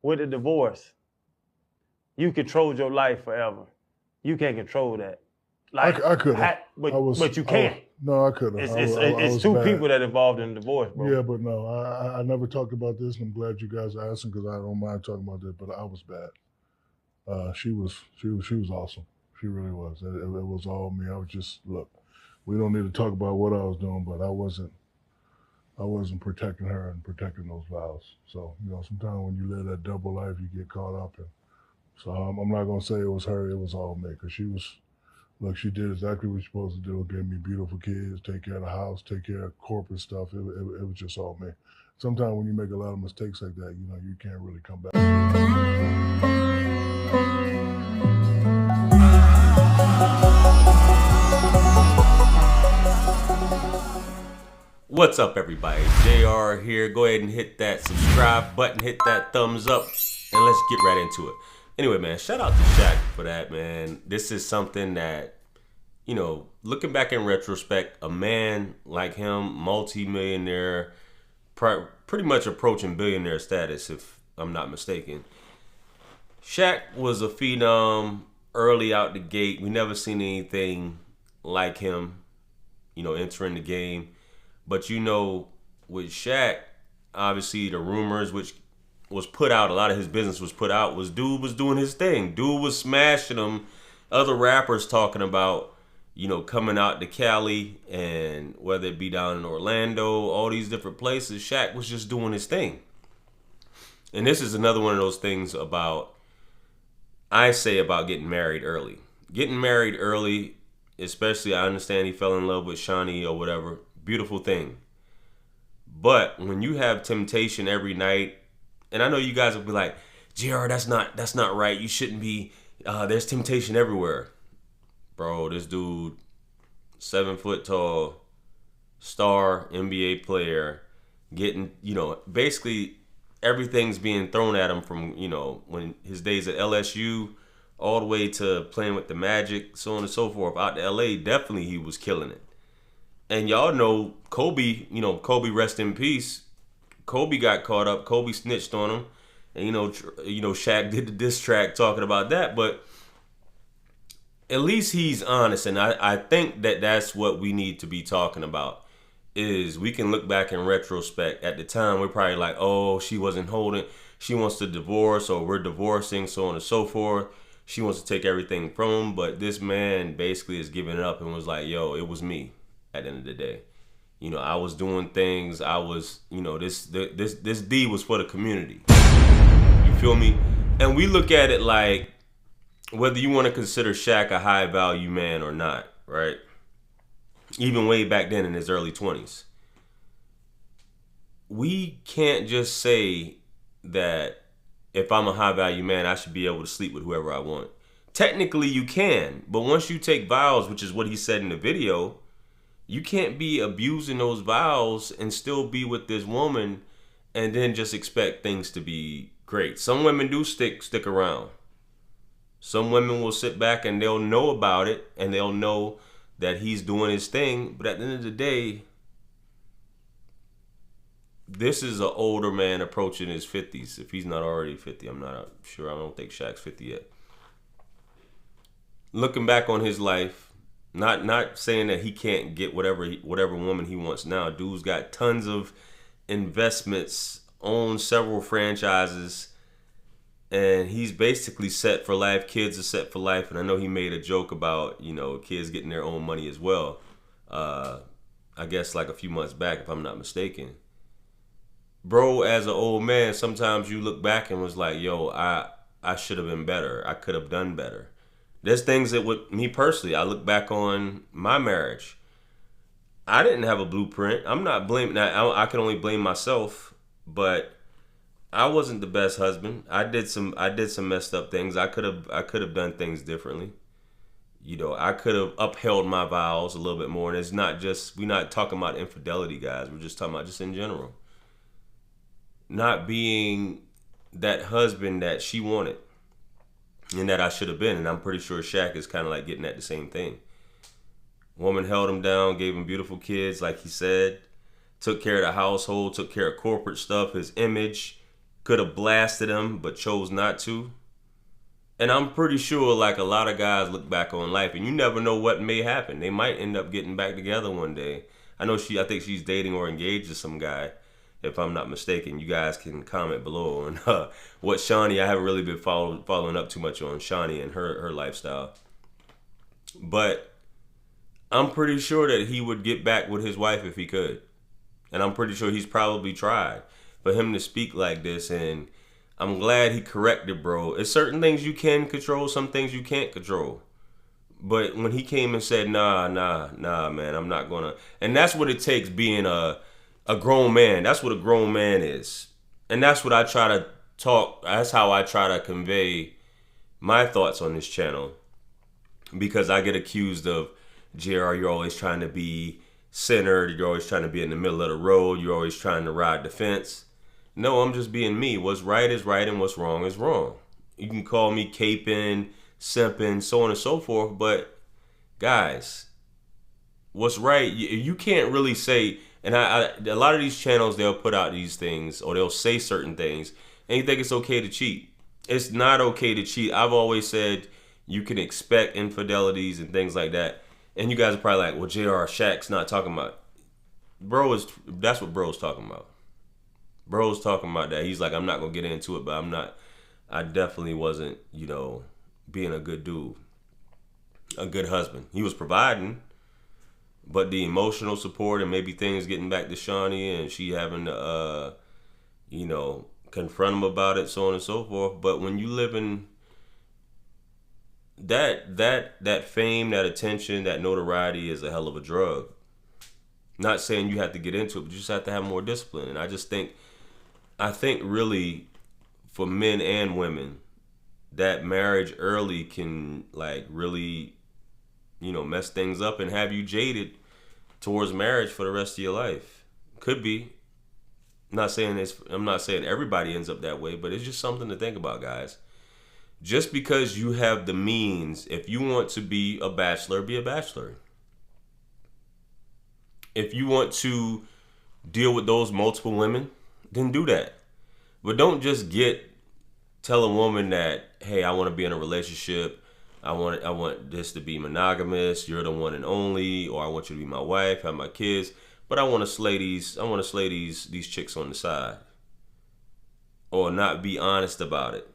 with a divorce, you controlled your life forever. You can't control that. Like I could have. But you can't. No, I could have. It's two people that involved in the divorce, bro. Yeah, but no, I never talked about this, and I'm glad you guys are asking because I don't mind talking about this. But I was bad. She was awesome. She really was. It was all me. I was just look. We don't need to talk about what I was doing, but I wasn't protecting her and protecting those vows. So sometimes when you live that double life, you get caught up in. So I'm not gonna say it was her. It was all me because she was. Look, she did exactly what she's supposed to do. Gave me beautiful kids, take care of the house, take care of corporate stuff. It was just all me. Sometimes when you make a lot of mistakes like that, you can't really come back. What's up, everybody? JR here. Go ahead and hit that subscribe button, hit that thumbs up, and let's get right into it. Anyway, man, shout out to Shaq for that, man. This is something that, looking back in retrospect, a man like him, multi-millionaire, pretty much approaching billionaire status, if I'm not mistaken. Shaq was a phenom early out the gate. We never seen anything like him, entering the game. But with Shaq, obviously the rumors which was put out, a lot of his business was put out, was dude was doing his thing. Dude was smashing them. Other rappers talking about, coming out to Cali, and whether it be down in Orlando, all these different places, Shaq was just doing his thing. And this is another one of those things about getting married early. Getting married early, especially, I understand he fell in love with Shaunie or whatever. Beautiful thing. But when you have temptation every night, and I know you guys will be like, JR, that's not right. You shouldn't be. There's temptation everywhere. Bro, this dude, 7 foot tall, star NBA player, getting, basically everything's being thrown at him from, when his days at LSU all the way to playing with the Magic, so on and so forth. Out to LA, definitely he was killing it. And y'all know Kobe, Kobe rest in peace. Kobe got caught up. Kobe snitched on him. And, Shaq did the diss track talking about that. But at least he's honest. And I think that that's what we need to be talking about. Is we can look back in retrospect. At the time, we're probably like, oh, she wasn't holding. She wants to divorce, or we're divorcing, so on and so forth. She wants to take everything from him. But this man basically is giving it up and was like, yo, it was me at the end of the day. I was doing things. I was, this D was for the community. You feel me? And we look at it like whether you want to consider Shaq a high value man or not, right? Even way back then in his early 20s. We can't just say that if I'm a high value man, I should be able to sleep with whoever I want. Technically, you can. But once you take vows, which is what he said in the video, you can't be abusing those vows and still be with this woman and then just expect things to be great. Some women do stick around. Some women will sit back and they'll know about it and they'll know that he's doing his thing. But at the end of the day, this is an older man approaching his 50s. If he's not already 50, I'm not sure. I don't think Shaq's 50 yet. Looking back on his life, Not saying that he can't get whatever woman he wants now. Dude's got tons of investments, owns several franchises, and he's basically set for life. Kids are set for life. And I know he made a joke about, kids getting their own money as well. I guess like a few months back, if I'm not mistaken. Bro, as an old man, sometimes you look back and was like, yo, I should have been better. I could have done better. There's things that with me personally, I look back on my marriage. I didn't have a blueprint. I'm not blaming. I can only blame myself, but I wasn't the best husband. I did some messed up things. I could have done things differently. I could have upheld my vows a little bit more. And it's not just, we're not talking about infidelity, guys. We're just talking about just in general. Not being that husband that she wanted. And that I should have been. And I'm pretty sure Shaq is kind of like getting at the same thing. Woman held him down, gave him beautiful kids, like he said. Took care of the household, took care of corporate stuff, his image. could have blasted him but chose not to. And I'm pretty sure like a lot of guys look back on life and you never know what may happen. They might end up getting back together one day. I think she's dating or engaged to some guy, if I'm not mistaken. You guys can comment below on what Shaunie, I haven't really been following up too much on Shaunie and her lifestyle. But I'm pretty sure that he would get back with his wife if he could. And I'm pretty sure he's probably tried. For him to speak like this, and I'm glad he corrected, bro. It's certain things you can control, some things you can't control. But when he came and said, nah, man, I'm not gonna. And that's what it takes being a grown man. That's what a grown man is. And that's what I try to talk. That's how I try to convey my thoughts on this channel. Because I get accused of, JR, you're always trying to be centered. You're always trying to be in the middle of the road. You're always trying to ride the fence. No, I'm just being me. What's right is right and what's wrong is wrong. You can call me caping, simping, so on and so forth. But guys, what's right, you can't really say, and a lot of these channels, they'll put out these things or they'll say certain things and you think it's okay to cheat. It's not okay to cheat. I've always said you can expect infidelities and things like that. And you guys are probably like, well, JR, Shaq's not talking about. That's what bro's talking about. Bro's talking about that. He's like, I'm not going to get into it, but I definitely wasn't, being a good dude, a good husband. He was providing, but the emotional support and maybe things getting back to Shaunie and she having to, confront him about it, so on and so forth. But when you live in that fame, that attention, that notoriety is a hell of a drug. Not saying you have to get into it, but you just have to have more discipline. And I think really for men and women, that marriage early can like really, mess things up and have you jaded towards marriage for the rest of your life. Could be. I'm not saying everybody ends up that way, but it's just something to think about, guys. Just because you have the means, if you want to be a bachelor, be a bachelor. If you want to deal with those multiple women, then do that. But don't just tell a woman that, hey, I want to be in a relationship. I want this to be monogamous. You're the one and only, or I want you to be my wife, have my kids. But I want to slay these chicks on the side. Or not be honest about it.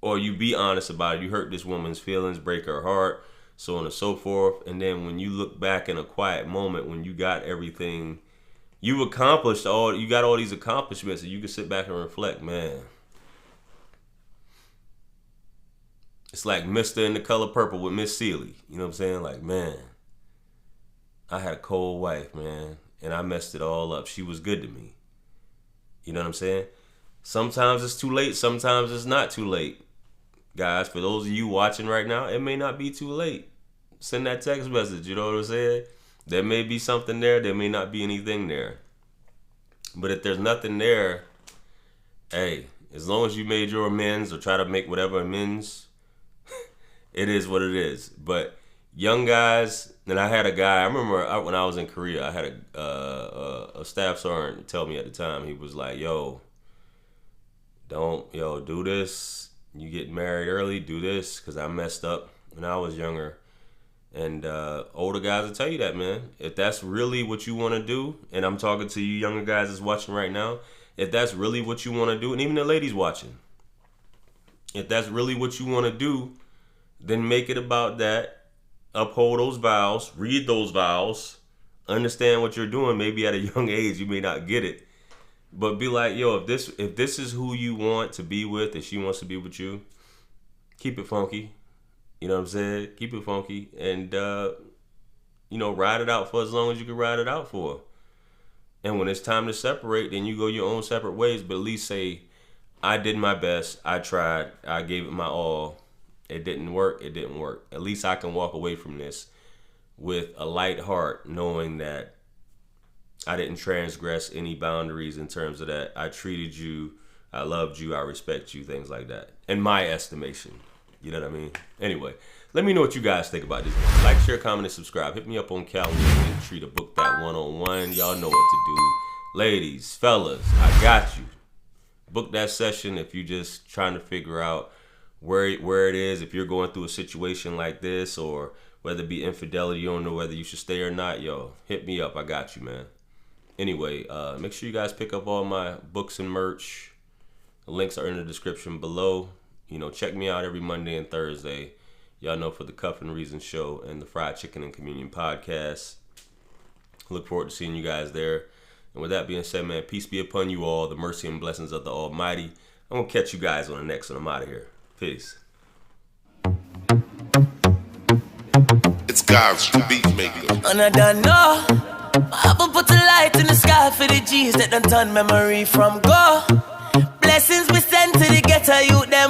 Or you be honest about it. You hurt this woman's feelings, break her heart, so on and so forth. And then when you look back in a quiet moment, when you got everything, you got all these accomplishments, and you can sit back and reflect, man. It's like Mr. in The Color Purple with Miss Seeley. You know what I'm saying? Like, man, I had a cold wife, man, and I messed it all up. She was good to me. You know what I'm saying? Sometimes it's too late. Sometimes it's not too late. Guys, for those of you watching right now, it may not be too late. Send that text message, you know what I'm saying? There may be something there. There may not be anything there. But if there's nothing there, hey, as long as you made your amends or try to make whatever amends, it is what it is. But young guys, and I had a guy, I remember when I was in Korea, I had a staff sergeant tell me at the time, he was like, do this. You get married early, do this, because I messed up when I was younger. And older guys will tell you that, man. If that's really what you want to do, and I'm talking to you younger guys that's watching right now, if that's really what you want to do, and even the ladies watching, if that's really what you want to do, then make it about that. Uphold those vows, read those vows, understand what you're doing. Maybe at a young age, you may not get it. But be like, if this is who you want to be with, and she wants to be with you, keep it funky. You know what I'm saying? Keep it funky. And, ride it out for as long as you can ride it out for. And when it's time to separate, then you go your own separate ways. But at least say, I did my best. I tried. I gave it my all. It didn't work. It didn't work. At least I can walk away from this with a light heart, knowing that I didn't transgress any boundaries in terms of that. I treated you, I loved you, I respect you, things like that. In my estimation. You know what I mean? Anyway, let me know what you guys think about this. Like, share, comment, and subscribe. Hit me up on Calendar and treat a book that one-on-one. Y'all know what to do. Ladies, fellas, I got you. book that session. If you're just trying to figure out where it is, if you're going through a situation like this, or whether it be infidelity, you don't know whether you should stay or not, yo, hit me up. I got you, man. Anyway, make sure you guys pick up all my books and merch. The links are in the description below. You know, check me out every Monday and Thursday. Y'all know, for the Cuff and Reason show and the Fried Chicken and Communion podcast. Look forward to seeing you guys there. And with that being said, man, peace be upon you all. The mercy and blessings of the Almighty. I'm going to catch you guys on the next one. I'm out of here. Peace. It's God's beat maker. And I don't know. I will put a light in the sky for the G's that done turn memory from go. Blessings we send to the ghetto youth them.